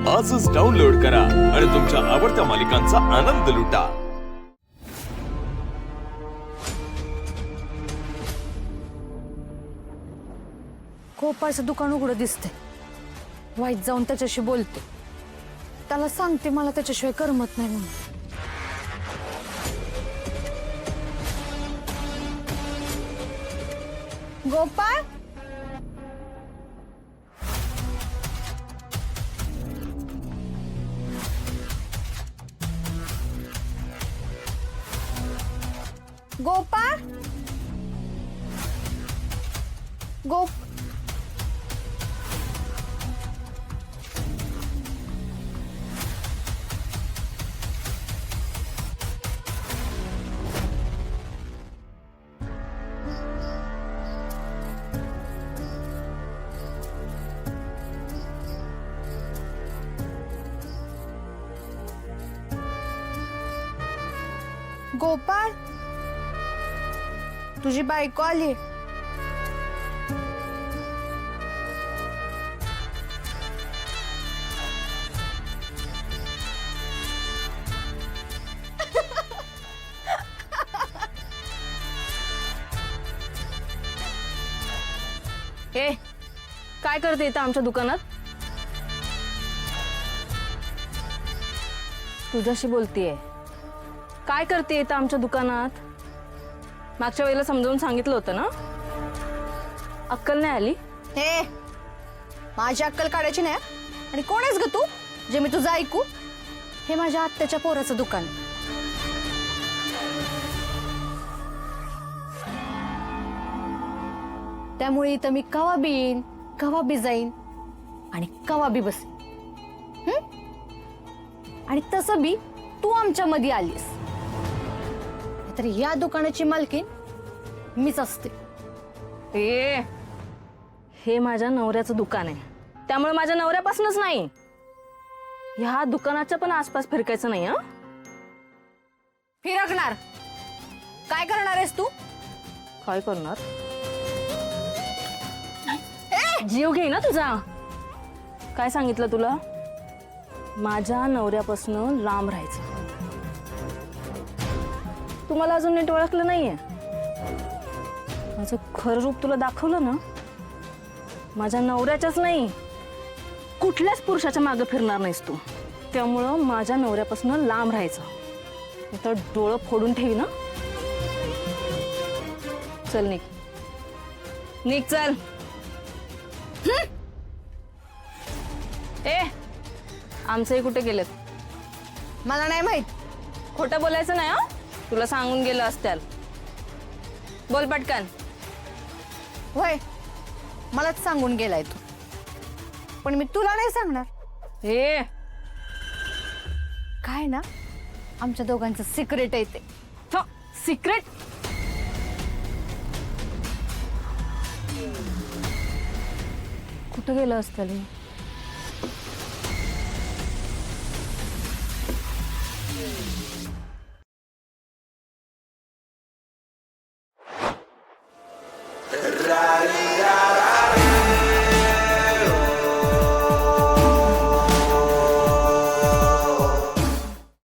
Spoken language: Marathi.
आजच डाउनलोड करा आणि तुमच्या आवडत्या मालिकांचा आनंद लुटा। गोपाळचं दुकान उघडं दिसते। वाईट जाऊन त्याच्याशी बोलते, त्याला सांगते मला त्याच्याशिवाय करमत नाही म्हणून। गोपाळ, गोपाळ, गोप गोपाळ, तुझी बायको आली। हे काय करते इथं आमच्या दुकानात? तुझ्याशी बोलतीये। काय करते इथं आमच्या दुकानात? मागच्या वेळेला समजावून सांगितलं होतं ना? अक्कल नाही आली? हे माझी अक्कल काढायची नाही। आणि कोण आहेस ग तू जे मी तुझं ऐकू? हे माझ्या आत्याच्या पोराचं दुकान। त्यामुळे इथं मी कवा बी येईन, कवा बी जाईन आणि कवा बी बसेन। आणि तसं बी तू आमच्या मध्ये आलीस तर या दुकानाची मालकीण मीच असते। हे माझ्या नवऱ्याचं दुकान आहे, त्यामुळे माझ्या नवऱ्यापासूनच नाही, ह्या दुकानाच्या पण आसपास फिरकायचं नाही। फिरकणार? काय करणार आहेस तू? काय करणार? जीव घे ना तुझा। काय सांगितलं तुला? माझ्या नवऱ्यापासून लांब राहायचं। तुम्हाला अजून नीट ओळखलं नाहीये? माझं खरं रूप तुला दाखवलं ना, माझ्या नवऱ्याच्याच नाही कुठल्याच पुरुषाच्या मागे फिरणार नाहीस तू। त्यामुळं माझ्या नवऱ्यापासून लांब राहायचं, तर डोळं फोडून ठेवी ना। चल निघ, निघ चल। आमचंही कुठे गेलेत? मला नाही माहित। खोटं बोलायचं नाही हा, तुला सांगून गेलं असत्याल। बोल पटकन। होय, मलाच सांगून गेलाय तू, पण मी तुला नाही सांगणार। हे काय ना, आमच्या दोघांचं सिक्रेट आहे ते। सिक्रेट? कुठं गेलं असतं? La